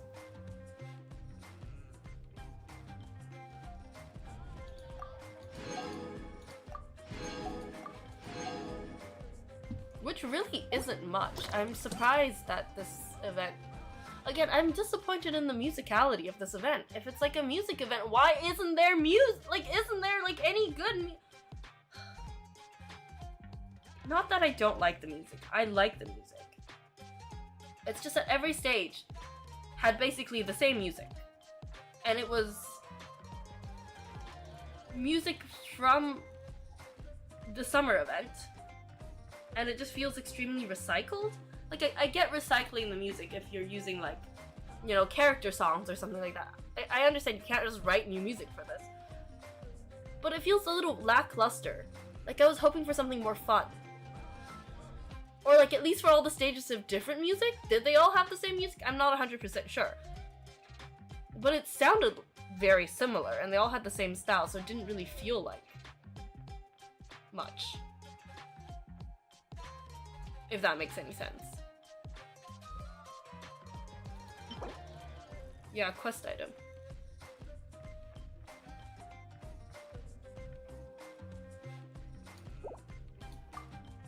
Which really isn't much. I'm surprised that this event... Again, I'm disappointed in the musicality of this event. If it's like a music event, why isn't there music? Like, isn't there like any good Not that I don't like the music. I like the music. It's just that every stage had basically the same music. And it was music from the summer event. And it just feels extremely recycled. Like, I get recycling the music if you're using, like, you know, character songs or something like that. I understand you can't just write new music for this. But it feels a little lackluster. Like, I was hoping for something more fun. Or, like, at least for all the stages of different music? Did they all have the same music? I'm not 100% sure. But it sounded very similar, and they all had the same style, so it didn't really feel like much. If that makes any sense. Yeah, quest item.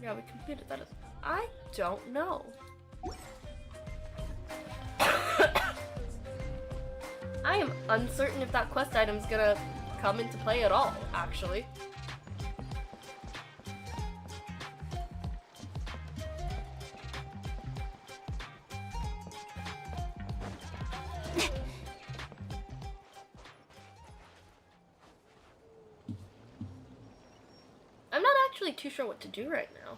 Yeah, we completed that. I don't know. I am uncertain if that quest item's gonna come into play at all, actually. I'm not actually too sure what to do right now.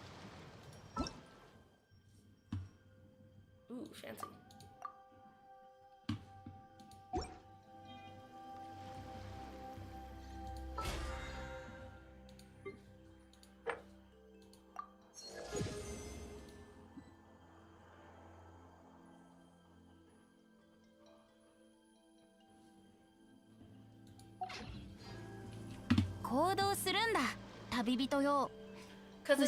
Ooh, fancy. Because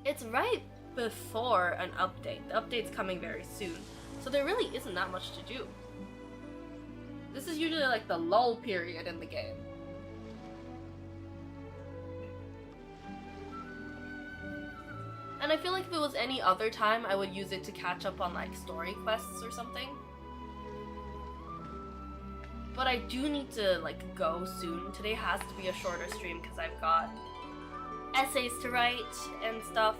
it's right before an update. The update's coming very soon. So there really isn't that much to do. This is usually like the lull period in the game. And I feel like if it was any other time, I would use it to catch up on like story quests or something. But I do need to like go soon. Today has to be a shorter stream because I've got essays to write and stuff.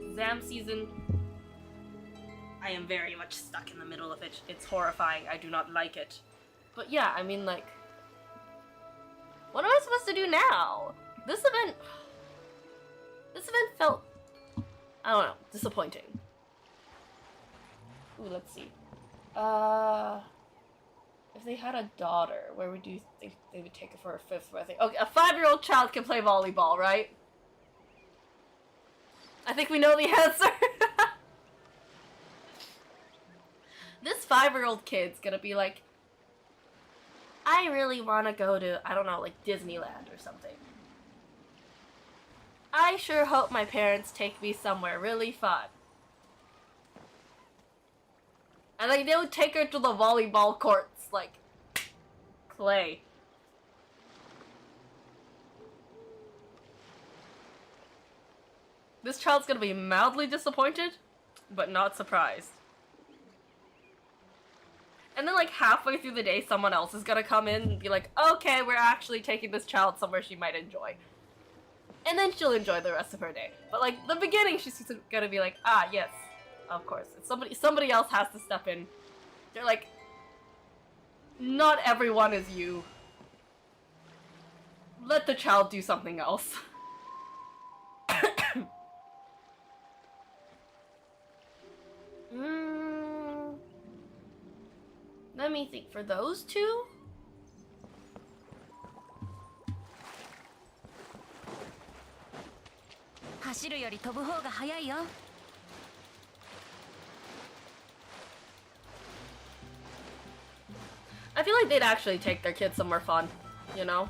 Exam season. I am very much stuck in the middle of it. It's horrifying. I do not like it. But yeah, I mean like, what am I supposed to do now? This event felt, I don't know, disappointing. Ooh, let's see. If they had a daughter, where would you think they would take her for a 5th birthday? Okay, a 5-year-old child can play volleyball, right? I think we know the answer. This 5-year-old kid's gonna be like, I really want to go to, I don't know, like Disneyland or something. I sure hope my parents take me somewhere really fun. And like, they would take her to the volleyball courts, like, Clay. This child's gonna be mildly disappointed, but not surprised. And then like halfway through the day, someone else is gonna come in and be like, okay, we're actually taking this child somewhere she might enjoy. And then she'll enjoy the rest of her day. But like, the beginning, she's gonna be like, ah, yes, of course. Somebody else has to step in. They're like, not everyone is you. Let the child do something else. Let me think, for those two? I feel like they'd actually take their kids somewhere fun, you know?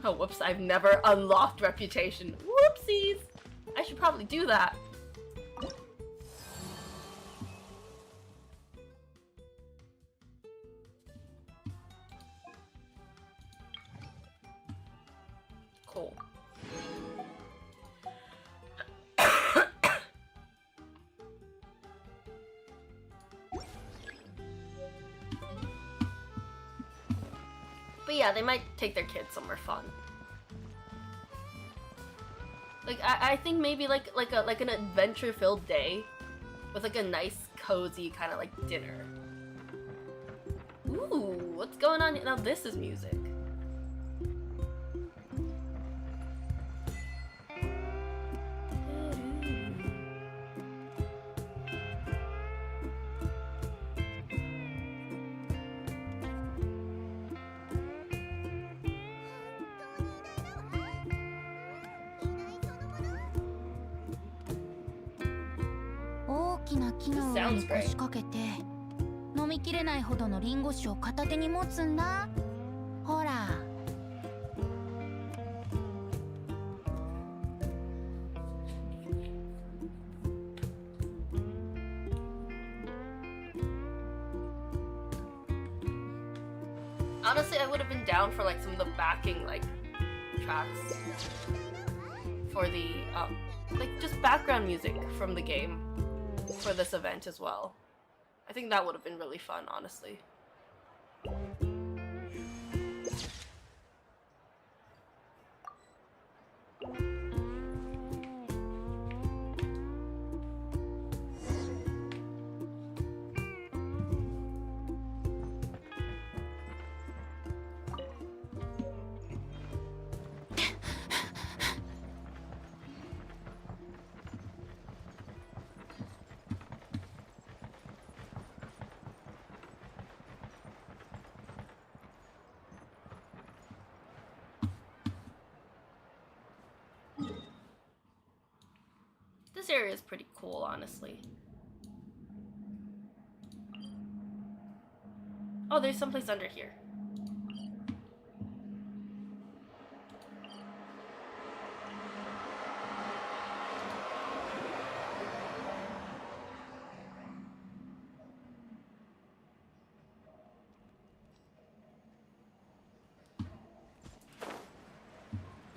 Oh, whoops, I've never unlocked reputation. Whoopsies! I should probably do that. Cool. But yeah, they might take their kids somewhere fun. Like I think maybe like an adventure-filled day with like a nice, cozy kind of like dinner. Ooh, what's going on now? This is music. Sounds great. 飲みきれないほどのリンゴ酒を片手に持つんだ。ほら。Honestly, I would have been down for like some of the backing like tracks for the like just background music from the game for this event as well. I think that would have been really fun, honestly. This area is pretty cool, honestly. Oh, there's someplace under here.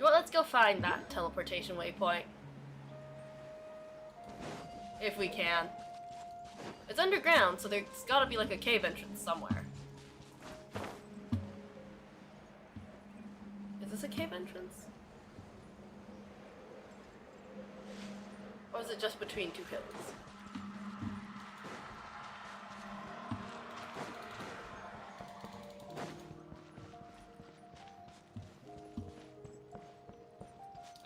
Well, let's go find that teleportation waypoint. If we can. It's underground, so there's gotta be like a cave entrance somewhere. Is this a cave entrance? Or is it just between two pillars?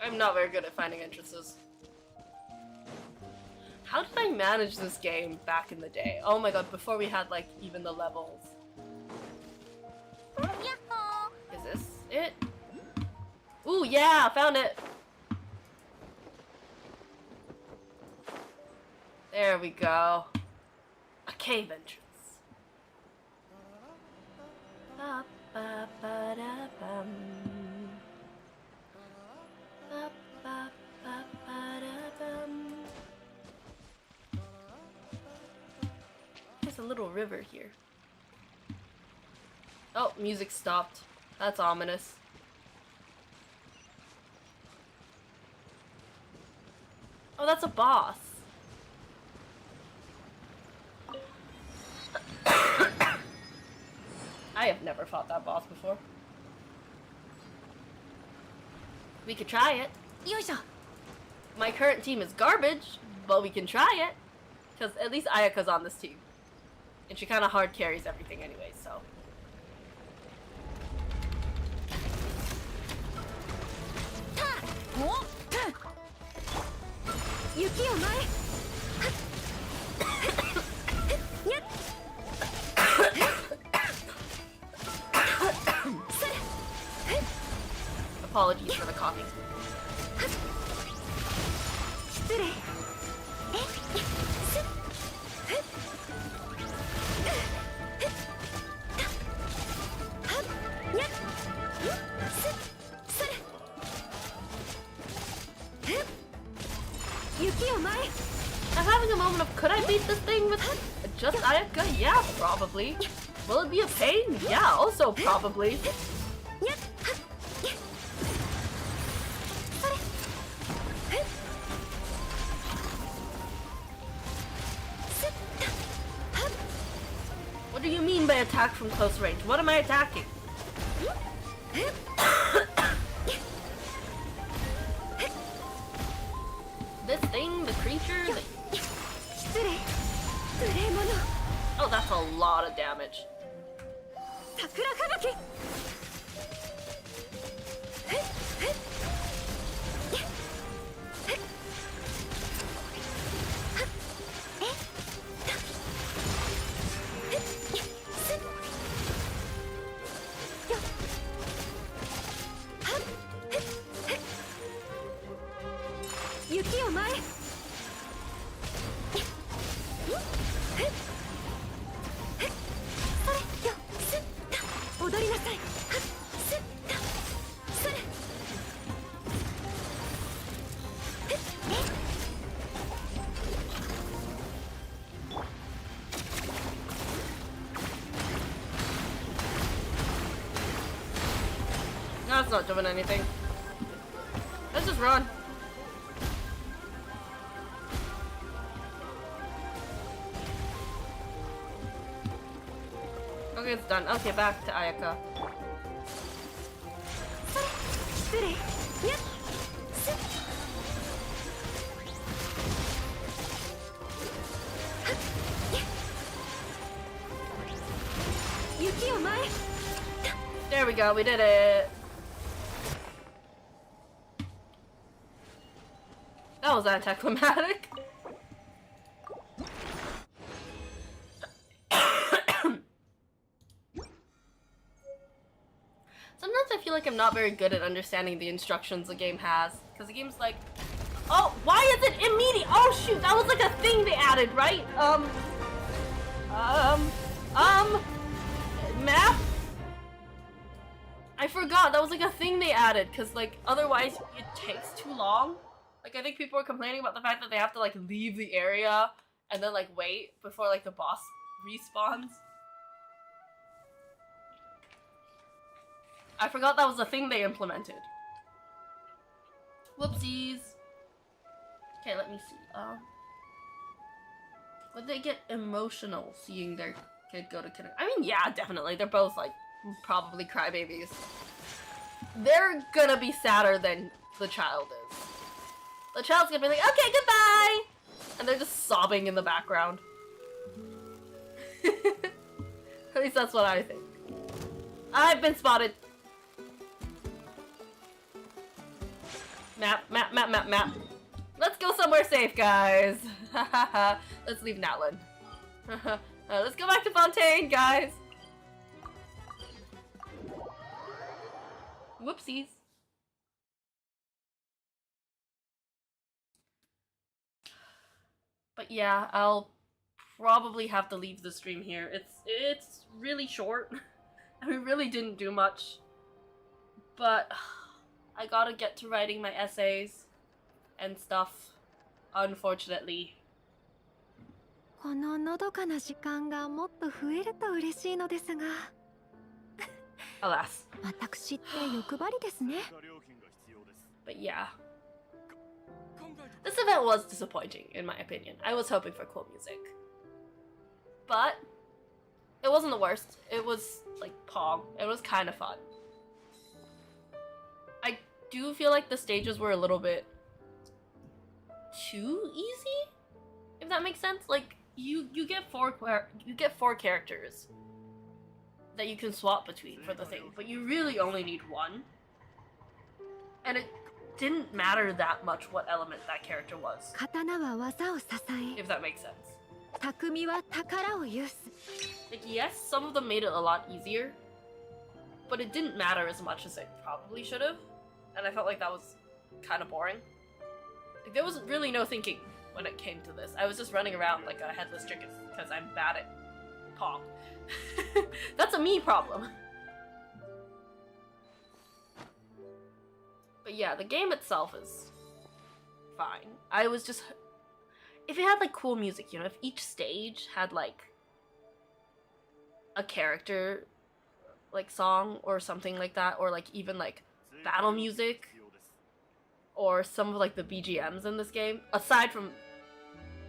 I'm not very good at finding entrances. How did I manage this game back in the day? Oh my god, before we had like even the levels. Is this it? Ooh yeah, found it! There we go. A cave entrance. Ba, ba, ba, da, bum. Ba, ba, ba, ba, da, bum. There's a little river here. Oh, music stopped. That's ominous. Oh, that's a boss. I have never fought that boss before. We could try it. My current team is garbage, but we can try it. Because at least Ayaka's on this team. And she kind of hard carries everything anyway, so. Apologies for the coughing. I'm having a moment of, could I beat this thing with just Ayaka? Yeah, probably. Will it be a pain? Yeah, also probably. What do you mean by attack from close range? What am I attacking? This thing, the creature, oh, that's a lot of damage. No, it's not doing anything. Let's just run. Okay, it's done. Okay, back to Ayaka. There we go, we did it. That was anticlimactic. Sometimes I feel like I'm not very good at understanding the instructions the game has. Because the game's like, oh, why is it immediate? Oh shoot, that was like a thing they added, right? Map? I forgot, that was like a thing they added, because like, otherwise it takes too long. Like, I think people are complaining about the fact that they have to like leave the area and then like wait before like the boss respawns. I forgot that was a thing they implemented. Whoopsies. Okay, let me see. Would they get emotional seeing their kid go to kindergarten? I mean, yeah, definitely. They're both like probably crybabies. They're gonna be sadder than the child is. The child's gonna be like, okay, goodbye! And they're just sobbing in the background. At least that's what I think. I've been spotted. Map, map, map, map, map. Let's go somewhere safe, guys. Let's leave Natlan. Let's go back to Fontaine, guys. Whoopsies. But yeah, I'll probably have to leave the stream here. It's really short. We really didn't do much. But I gotta get to writing my essays and stuff, unfortunately. こののどかな時間がもっと増えると嬉しいのですが Alas. 私って欲張りですね But yeah. This event was disappointing, in my opinion. I was hoping for cool music. But it wasn't the worst. It was like Pong. It was kind of fun. I do feel like the stages were a little bit too easy, if that makes sense. Like you get four characters that you can swap between for the thing, but you really only need one. And it didn't matter that much what element that character was, 刀は技を支え if that makes sense. 匠は宝を有す Like, yes, some of them made it a lot easier, but it didn't matter as much as it probably should have, and I felt like that was kind of boring. Like, there was really no thinking when it came to this. I was just running around like a headless chicken because I'm bad at Pong. That's a me problem. But yeah, the game itself is fine. I was just... If it had like cool music, you know, if each stage had like a character like song or something like that, or like even like battle music, or some of like the BGMs in this game, aside from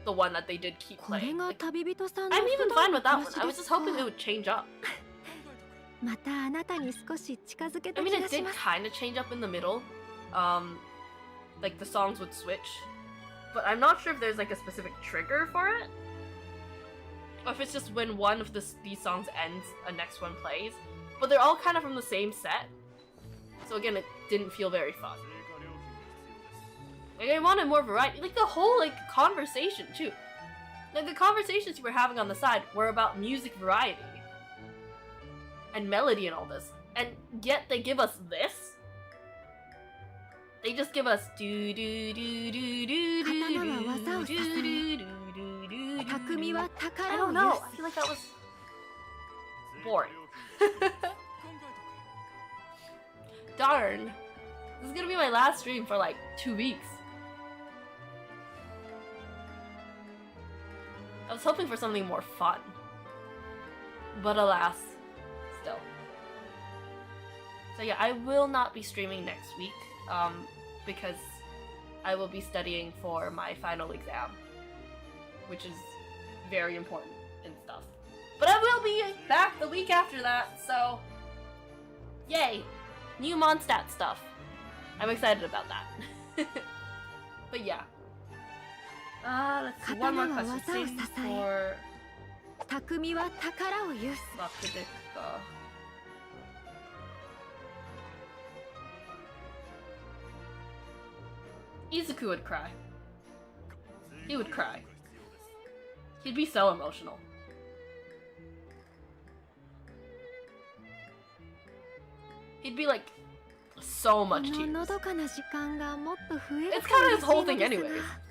the one that they did keep これ playing. が Like, 旅人さんの I'm even 普段 fine の with that 暮 one. らし I で was す just か hoping it would change up. またあなたに少し近づけた I 気 mean, が it し did ます kind of change up in the middle. Like the songs would switch, but I'm not sure if there's like a specific trigger for it, or if it's just when one of these songs ends, a next one plays. But they're all kind of from the same set, so again, it didn't feel very fun. Like, I wanted more variety, like the whole like conversation too. Like the conversations you were having on the side were about music variety and melody and all this, and yet they give us this. They just give us do do do do do do do do do do. 匠は I 宝を don't 有 know. す I feel like that was boring. Darn. This is gonna be my last stream for like 2 weeks. I was hoping for something more fun. But alas, still. So yeah, I will not be streaming next week, because I will be studying for my final exam, which is very important and stuff. But I will be back the week after that, so yay! New Mondstadt stuff. I'm excited about that. But yeah. Let's see, one more question. Same for 匠は宝を有す Bakudeka. Izuku would cry. He would cry. He'd be so emotional. He'd be like so こ much の tears. のどかな時間がもっと増える It's と kind of 嬉 his しい whole の thing です anyways. が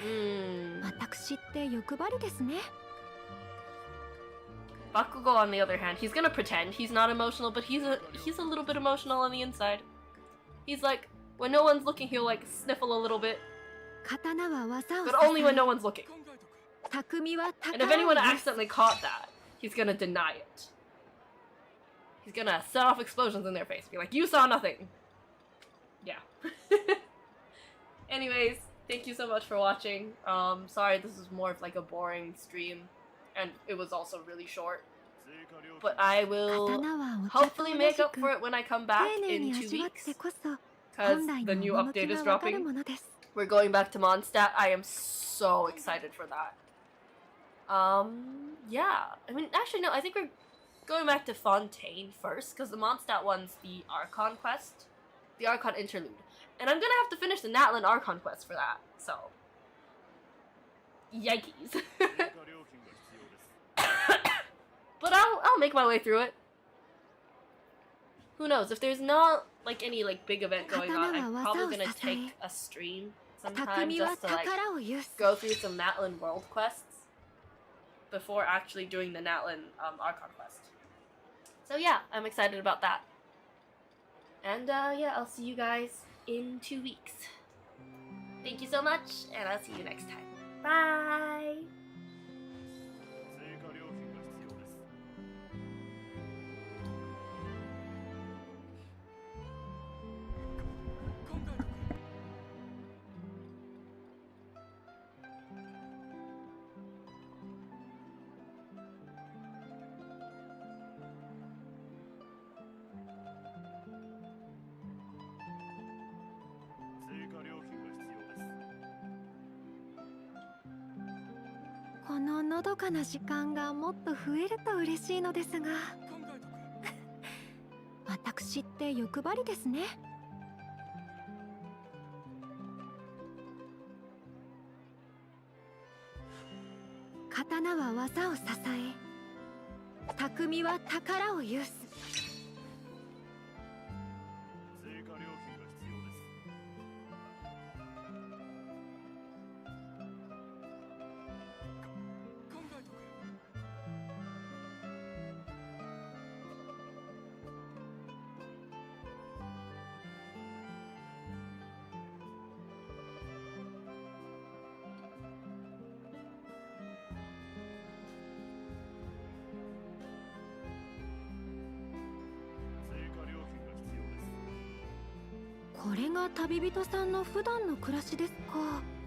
Hmm. 私って欲張りですね Bakugo, on the other hand, he's gonna pretend he's not emotional, but he's a little bit emotional on the inside. He's like, when no one's looking, he'll like sniffle a little bit, 刀は技を but 支 only when え no one's looking. 匠は And if 宝を anyone 有す accidentally caught that, he's gonna deny it. He's gonna set off explosions in their face, be like, you saw nothing. yeah. Anyways, thank you so much for watching. Sorry this is more of like a boring stream, and it was also really short. But I will hopefully make up for it when I come back in 2 weeks, because the new update is dropping. We're going back to Mondstadt. I am so excited for that. Yeah. I mean, actually, no, I think we're going back to Fontaine first, because the Mondstadt one's the Archon quest. The Archon interlude. And I'm gonna have to finish the Natlan Archon quest for that, so... Yikes. But I'll make my way through it. Who knows, if there's not, like, any, like, big event going on, I'm probably gonna take a stream sometime just to, like, go through some Natlan world quests before actually doing the Natlan Archon quest. So yeah, I'm excited about that. And yeah, I'll see you guys in 2 weeks. Thank you so much, and I'll see you next time. Bye! 追加料金が必要です。考えとく。追加料金が必要です。こののどかな時間がもっと増えると嬉しいのですが、考えとく。私って欲張りですね。刀は技を支え、匠は宝を有す。追加料金が必要です。考えとく。追加料金が必要です。これが旅人さんの普段の暮らしですか。